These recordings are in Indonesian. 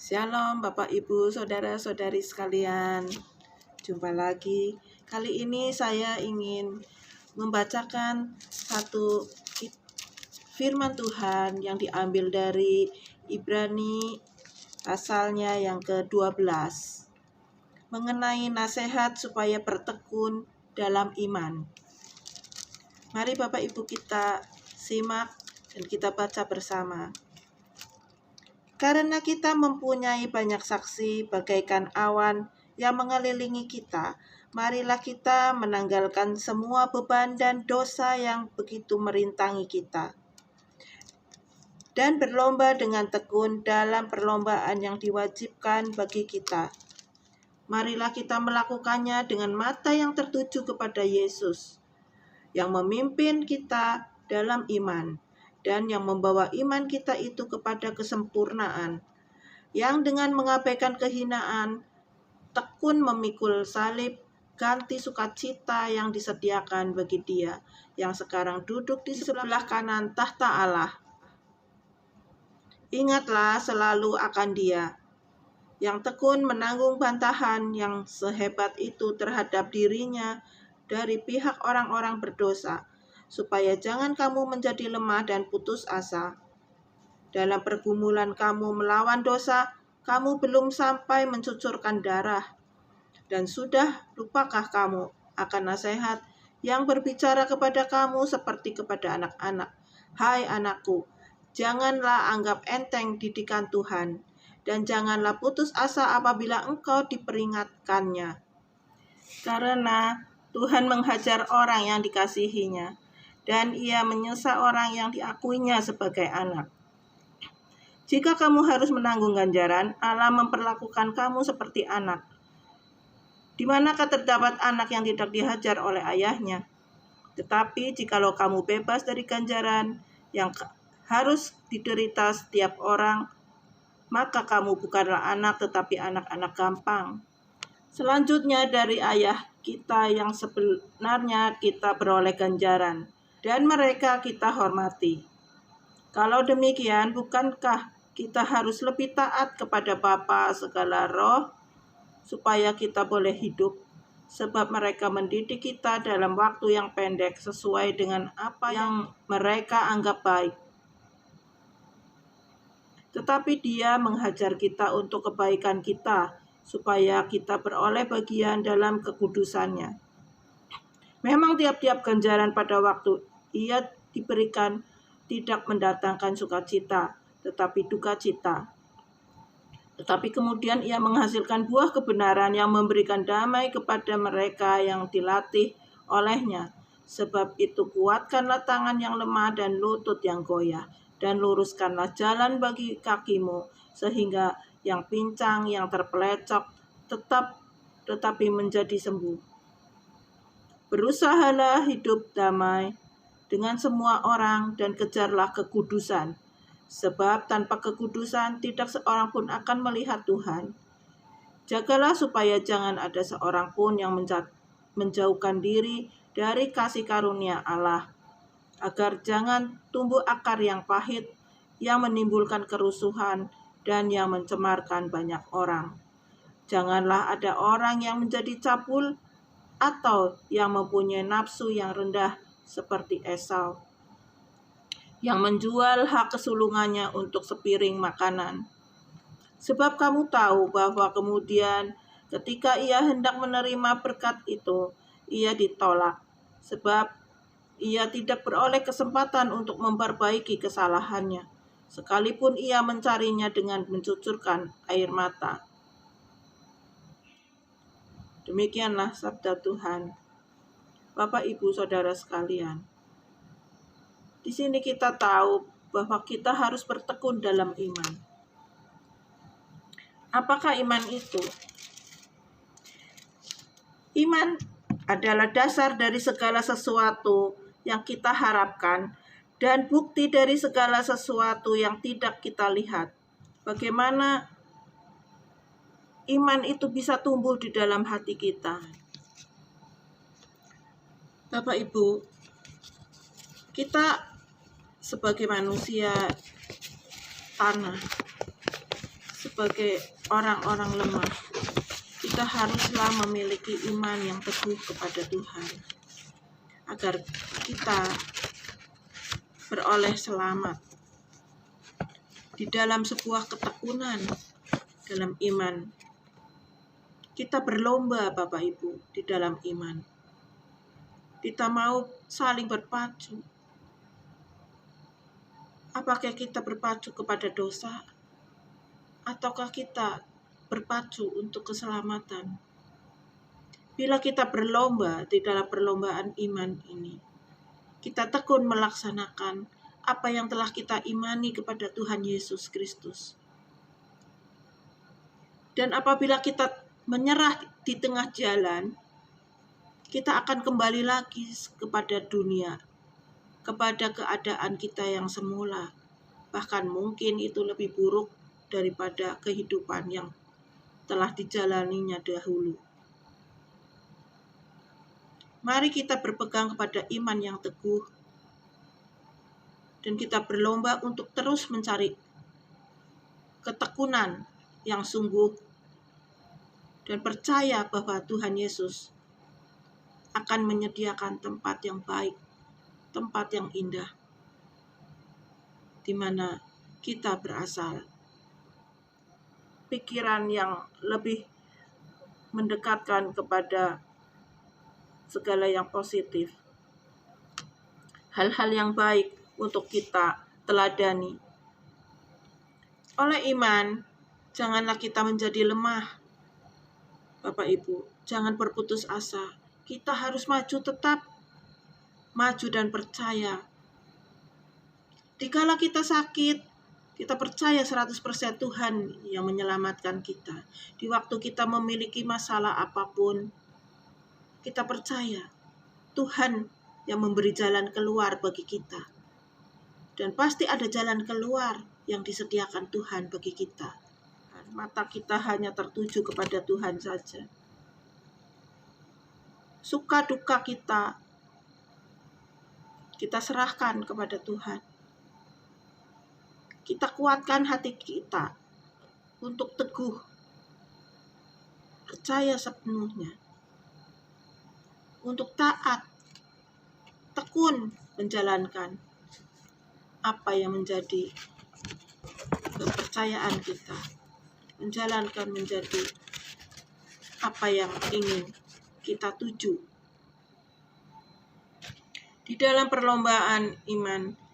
Shalom Bapak Ibu Saudara-saudari sekalian. Jumpa lagi. Kali ini saya ingin membacakan satu firman Tuhan yang diambil dari Ibrani pasalnya yang ke-12. Mengenai nasihat supaya bertekun dalam iman. Mari Bapak Ibu kita simak dan kita baca bersama. Karena kita mempunyai banyak saksi bagaikan awan yang mengelilingi kita, marilah kita menanggalkan semua beban dan dosa yang begitu merintangi kita, dan berlomba dengan tekun dalam perlombaan yang diwajibkan bagi kita. Marilah kita melakukannya dengan mata yang tertuju kepada Yesus, yang memimpin kita dalam iman, dan yang membawa iman kita itu kepada kesempurnaan, yang dengan mengabaikan kehinaan, tekun memikul salib, ganti sukacita yang disediakan bagi Dia, yang sekarang duduk di sebelah kanan tahta Allah. Ingatlah selalu akan Dia, yang tekun menanggung bantahan yang sehebat itu terhadap dirinya dari pihak orang-orang berdosa, supaya jangan kamu menjadi lemah dan putus asa. Dalam pergumulan kamu melawan dosa, kamu belum sampai mencucurkan darah. Dan sudah lupakah kamu akan nasihat yang berbicara kepada kamu seperti kepada anak-anak? Hai anakku, janganlah anggap enteng didikan Tuhan, dan janganlah putus asa apabila engkau diperingatkannya. Karena Tuhan menghajar orang yang dikasihinya, dan Ia menyesa orang yang diakuinya sebagai anak. Jika kamu harus menanggung ganjaran, Allah memperlakukan kamu seperti anak. Di manakah terdapat anak yang tidak dihajar oleh ayahnya? Tetapi jikalau kamu bebas dari ganjaran yang harus diderita setiap orang, maka kamu bukanlah anak tetapi anak-anak gampang. Selanjutnya dari ayah kita yang sebenarnya kita beroleh ganjaran, dan mereka kita hormati. Kalau demikian, bukankah kita harus lebih taat kepada Bapa segala roh, supaya kita boleh hidup? Sebab mereka mendidik kita dalam waktu yang pendek sesuai dengan apa yang mereka anggap baik. Tetapi Dia menghajar kita untuk kebaikan kita, supaya kita beroleh bagian dalam kekudusannya. Memang tiap-tiap ganjaran pada waktu Ia diberikan tidak mendatangkan sukacita, tetapi duka cita. Tetapi kemudian Ia menghasilkan buah kebenaran yang memberikan damai kepada mereka yang dilatih olehnya. Sebab itu kuatkanlah tangan yang lemah dan lutut yang goyah, dan luruskanlah jalan bagi kakimu, sehingga yang pincang, yang terpelecok, tetapi menjadi sembuh. Berusahalah hidup damai dengan semua orang dan kejarlah kekudusan, sebab tanpa kekudusan tidak seorang pun akan melihat Tuhan. Jagalah supaya jangan ada seorang pun yang menjauhkan diri dari kasih karunia Allah, agar jangan tumbuh akar yang pahit, yang menimbulkan kerusuhan dan yang mencemarkan banyak orang. Janganlah ada orang yang menjadi cabul atau yang mempunyai nafsu yang rendah seperti Esau, yang menjual hak kesulungannya untuk sepiring makanan. Sebab kamu tahu bahwa kemudian ketika ia hendak menerima berkat itu, ia ditolak, sebab ia tidak beroleh kesempatan untuk memperbaiki kesalahannya, sekalipun ia mencarinya dengan mencucurkan air mata. Demikianlah sabda Tuhan. Bapak, Ibu, Saudara sekalian, di sini kita tahu bahwa kita harus bertekun dalam iman. Apakah iman itu? Iman adalah dasar dari segala sesuatu yang kita harapkan dan bukti dari segala sesuatu yang tidak kita lihat. Bagaimana iman itu bisa tumbuh di dalam hati kita? Bapak Ibu, kita sebagai manusia tanah, sebagai orang-orang lemah, kita haruslah memiliki iman yang teguh kepada Tuhan, agar kita beroleh selamat di dalam sebuah ketekunan dalam iman. Kita berlomba, Bapak Ibu, di dalam iman. Kita mau saling berpacu. Apakah kita berpacu kepada dosa, ataukah kita berpacu untuk keselamatan? Bila kita berlomba di dalam perlombaan iman ini, kita tekun melaksanakan apa yang telah kita imani kepada Tuhan Yesus Kristus. Dan apabila kita menyerah di tengah jalan, kita akan kembali lagi kepada dunia, kepada keadaan kita yang semula. Bahkan mungkin itu lebih buruk daripada kehidupan yang telah dijalaninya dahulu. Mari kita berpegang kepada iman yang teguh, dan kita berlomba untuk terus mencari ketekunan yang sungguh, dan percaya bahwa Tuhan Yesus akan menyediakan tempat yang baik, tempat yang indah, di mana kita berasal. Pikiran yang lebih mendekatkan kepada segala yang positif, hal-hal yang baik untuk kita teladani. Oleh iman, janganlah kita menjadi lemah. Bapak Ibu, jangan berputus asa. Kita harus maju, tetap maju dan percaya. Dikala kita sakit, kita percaya 100% Tuhan yang menyelamatkan kita. Di waktu kita memiliki masalah apapun, kita percaya Tuhan yang memberi jalan keluar bagi kita. Dan pasti ada jalan keluar yang disediakan Tuhan bagi kita. Mata kita hanya tertuju kepada Tuhan saja. Suka duka kita serahkan kepada Tuhan. Kita kuatkan hati kita untuk teguh, percaya sepenuhnya, untuk taat, tekun menjalankan apa yang menjadi kepercayaan kita, menjalankan menjadi apa yang ingin kita tuju. Di dalam perlombaan iman,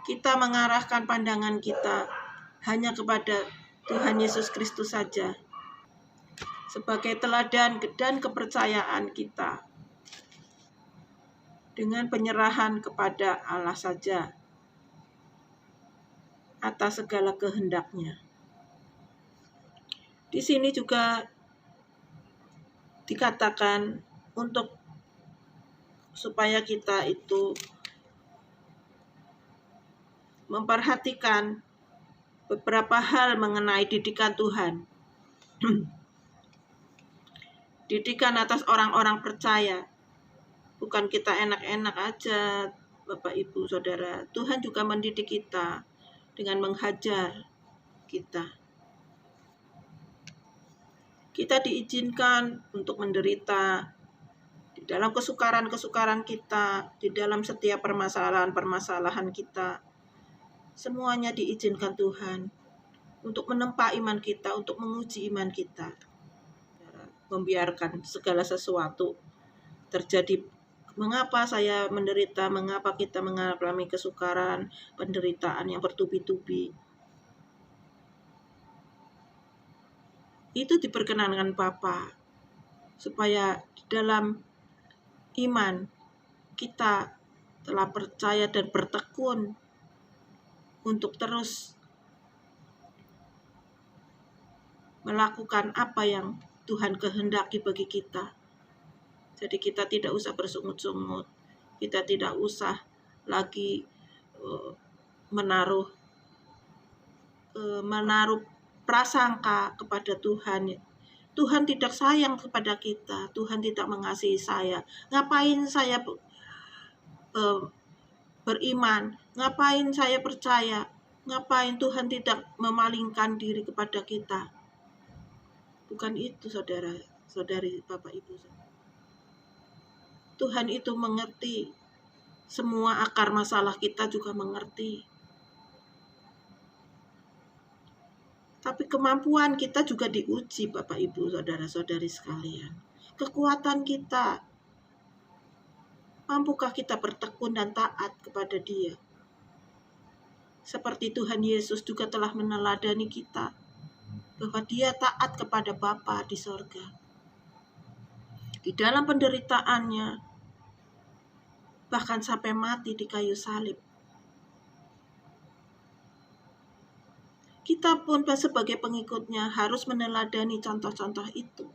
kita mengarahkan pandangan kita hanya kepada Tuhan Yesus Kristus saja, sebagai teladan dan kepercayaan kita, dengan penyerahan kepada Allah saja atas segala kehendaknya. Di sini juga dikatakan untuk supaya kita itu memperhatikan beberapa hal mengenai didikan Tuhan. Didikan atas orang-orang percaya. Bukan kita enak-enak aja, Bapak Ibu Saudara. Tuhan juga mendidik kita dengan menghajar kita. Kita diizinkan untuk menderita di dalam kesukaran-kesukaran kita, di dalam setiap permasalahan-permasalahan kita. Semuanya diizinkan Tuhan untuk menempa iman kita, untuk menguji iman kita. Membiarkan segala sesuatu terjadi. Mengapa saya menderita? Mengapa kita mengalami kesukaran, penderitaan yang bertubi-tubi? Itu diperkenankan Bapa, supaya di dalam iman kita telah percaya dan bertekun untuk terus melakukan apa yang Tuhan kehendaki bagi kita. Jadi kita tidak usah bersungut-sungut, kita tidak usah lagi menaruh prasangka kepada Tuhan. Tuhan tidak sayang kepada kita, Tuhan tidak mengasihi saya. Ngapain saya beriman? Ngapain saya percaya? Ngapain Tuhan tidak memalingkan diri kepada kita? Bukan itu, saudara-saudari, Bapak Ibu. Tuhan itu mengerti. Semua akar masalah kita juga mengerti. Tapi kemampuan kita juga diuji, Bapak Ibu, saudara-saudari sekalian. Kekuatan kita. Mampukah kita bertekun dan taat kepada Dia? Seperti Tuhan Yesus juga telah meneladani kita, bahwa Dia taat kepada Bapa di sorga. Di dalam penderitaannya, bahkan sampai mati di kayu salib. Kita pun sebagai pengikutnya harus meneladani contoh-contoh itu.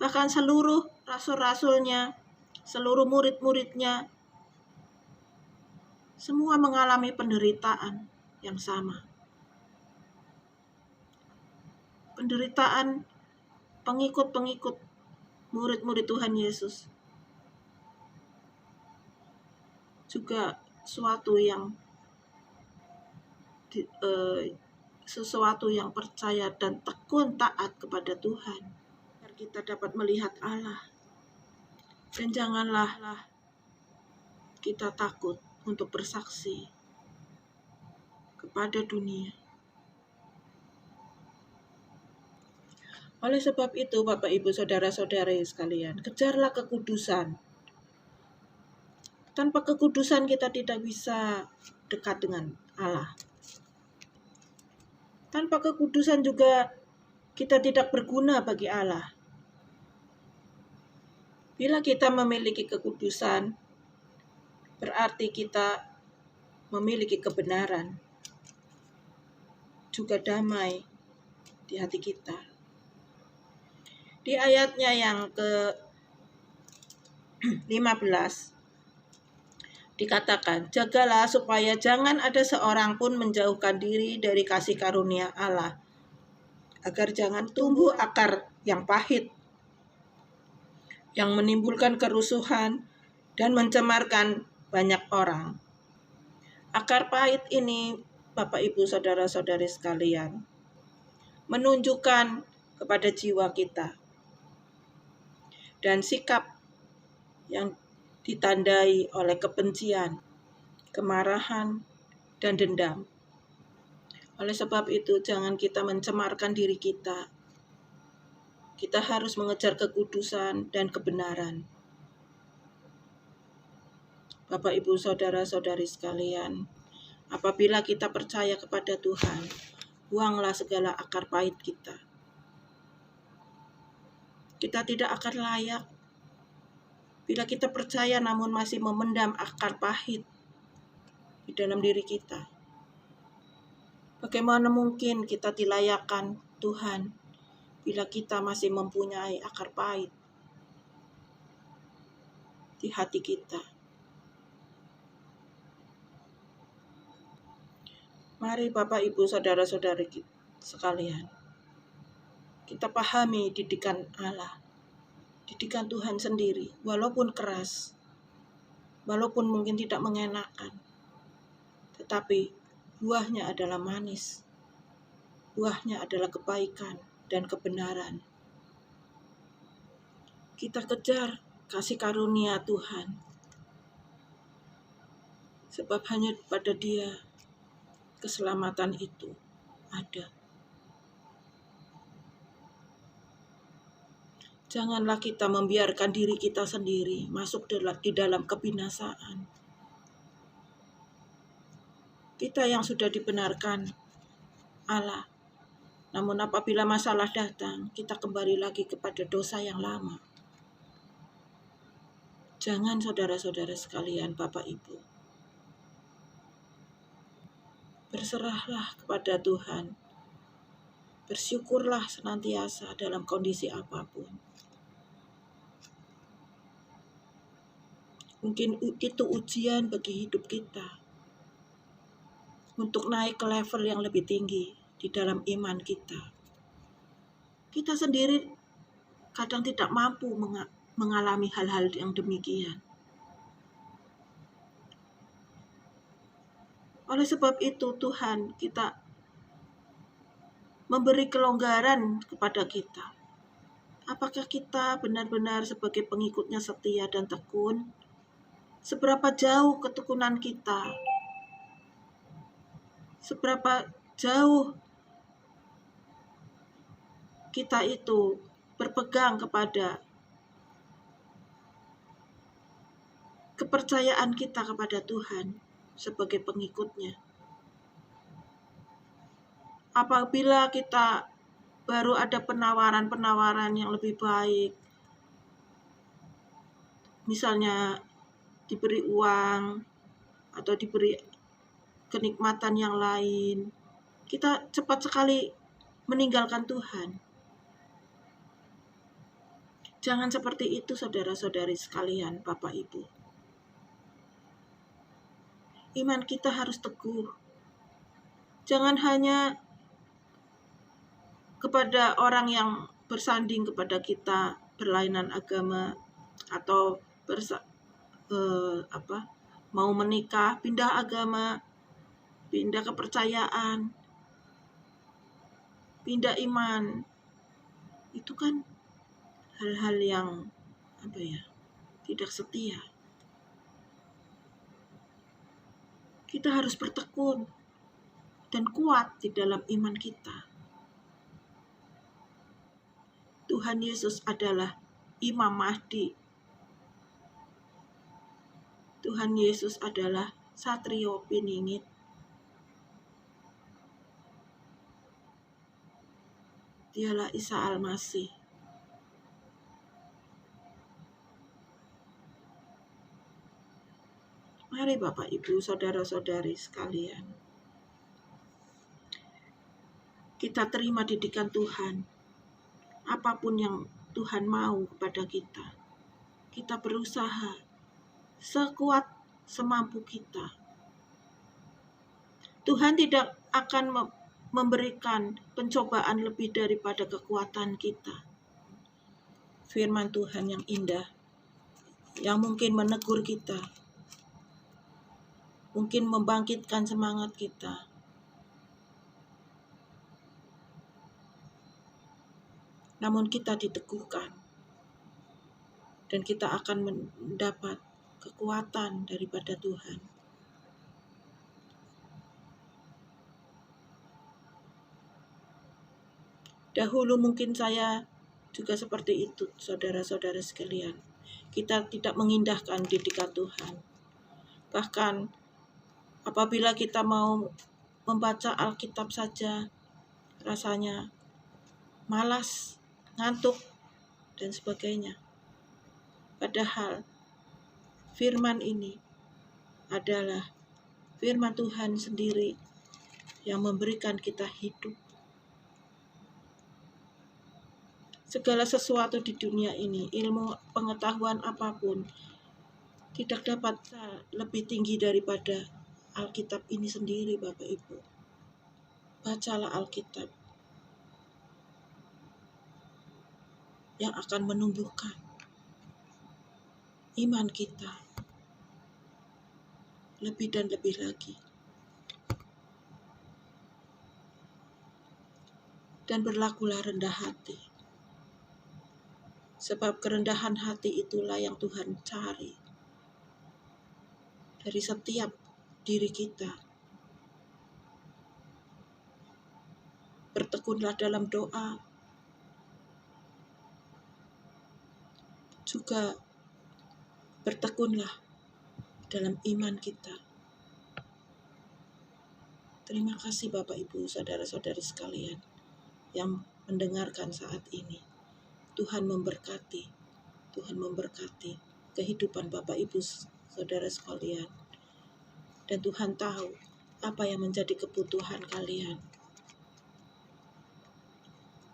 Bahkan seluruh rasul-rasulnya, seluruh murid-muridnya, semua mengalami penderitaan yang sama. Penderitaan pengikut-pengikut murid-murid Tuhan Yesus juga sesuatu yang percaya dan tekun taat kepada Tuhan, agar kita dapat melihat Allah. Dan janganlah kita takut untuk bersaksi kepada dunia. Oleh sebab itu, Bapak Ibu saudara-saudari sekalian, kejarlah kekudusan. Tanpa kekudusan kita tidak bisa dekat dengan Allah. Tanpa kekudusan juga kita tidak berguna bagi Allah. Bila kita memiliki kekudusan, berarti kita memiliki kebenaran, juga damai di hati kita. Di ayatnya yang ke-15, dikatakan, jagalah supaya jangan ada seorang pun menjauhkan diri dari kasih karunia Allah, agar jangan tumbuh akar yang pahit, yang menimbulkan kerusuhan dan mencemarkan banyak orang. Akar pahit ini, Bapak Ibu saudara-saudari sekalian, menunjukkan kepada jiwa kita dan sikap yang ditandai oleh kebencian, kemarahan, dan dendam. Oleh sebab itu, jangan kita mencemarkan diri kita. Kita harus mengejar kekudusan dan kebenaran. Bapak, Ibu, saudara-saudari sekalian, apabila kita percaya kepada Tuhan, buanglah segala akar pahit kita. Kita tidak akan layak bila kita percaya namun masih memendam akar pahit di dalam diri kita. Bagaimana mungkin kita dilayakkan Tuhan bila kita masih mempunyai akar pahit di hati kita? Mari Bapak, Ibu, saudara-saudari sekalian, kita pahami didikan Allah. Didikan Tuhan sendiri, walaupun keras, walaupun mungkin tidak mengenakan, tetapi buahnya adalah manis, buahnya adalah kebaikan dan kebenaran. Kita kejar kasih karunia Tuhan, sebab hanya pada Dia keselamatan itu ada. Janganlah kita membiarkan diri kita sendiri masuk di dalam kebinasaan. Kita yang sudah dibenarkan Allah, namun apabila masalah datang, kita kembali lagi kepada dosa yang lama. Jangan saudara-saudara sekalian, Bapak Ibu. Berserahlah kepada Tuhan. Bersyukurlah senantiasa dalam kondisi apapun. Mungkin itu ujian bagi hidup kita untuk naik ke level yang lebih tinggi di dalam iman kita. Kita sendiri kadang tidak mampu mengalami hal-hal yang demikian. Oleh sebab itu Tuhan kita memberi kelonggaran kepada kita. Apakah kita benar-benar sebagai pengikutnya setia dan tekun? Seberapa jauh ketekunan kita? Seberapa jauh kita itu berpegang kepada kepercayaan kita kepada Tuhan sebagai pengikutnya. Apabila kita baru ada penawaran-penawaran yang lebih baik, misalnya diberi uang atau diberi kenikmatan yang lain, kita cepat sekali meninggalkan Tuhan. Jangan seperti itu saudara-saudari sekalian, Bapak Ibu. Iman kita harus teguh. Jangan hanya kepada orang yang bersanding kepada kita, berlainan agama, atau mau menikah, pindah agama, pindah kepercayaan, pindah iman. Itu kan hal-hal yang tidak setia. Kita harus bertekun dan kuat di dalam iman kita. Tuhan Yesus adalah Imam Mahdi. Tuhan Yesus adalah Satrio Piningit. Dialah Isa Al-Masih. Mari Bapak Ibu, saudara-saudari sekalian, kita terima didikan Tuhan. Apapun yang Tuhan mau kepada kita, kita berusaha sekuat semampu kita. Tuhan tidak akan memberikan pencobaan lebih daripada kekuatan kita. Firman Tuhan yang indah, yang mungkin menegur kita, mungkin membangkitkan semangat kita. Namun kita diteguhkan dan kita akan mendapat kekuatan daripada Tuhan. Dahulu mungkin saya juga seperti itu, saudara-saudara sekalian. Kita tidak mengindahkan didikan Tuhan. Bahkan apabila kita mau membaca Alkitab saja, rasanya malas, ngantuk, dan sebagainya. Padahal firman ini adalah firman Tuhan sendiri yang memberikan kita hidup. Segala sesuatu di dunia ini, ilmu pengetahuan apapun, tidak dapat lebih tinggi daripada Alkitab ini sendiri, Bapak Ibu. Bacalah Alkitab yang akan menumbuhkan iman kita lebih dan lebih lagi. Dan berlakulah rendah hati. Sebab kerendahan hati itulah yang Tuhan cari dari setiap diri kita. Bertekunlah dalam doa. Juga bertekunlah dalam iman kita. Terima kasih Bapak Ibu, saudara-saudari sekalian yang mendengarkan saat ini. Tuhan memberkati kehidupan Bapak Ibu, saudara sekalian. Dan Tuhan tahu apa yang menjadi kebutuhan kalian.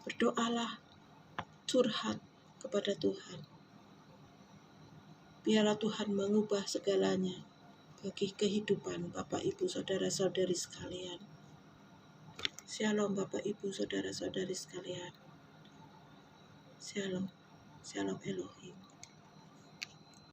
Berdoalah, curhat kepada Tuhan. Biarlah Tuhan mengubah segalanya bagi kehidupan Bapak Ibu saudara-saudari sekalian. Shalom Bapak Ibu saudara-saudari sekalian. Shalom, Shalom Elohim.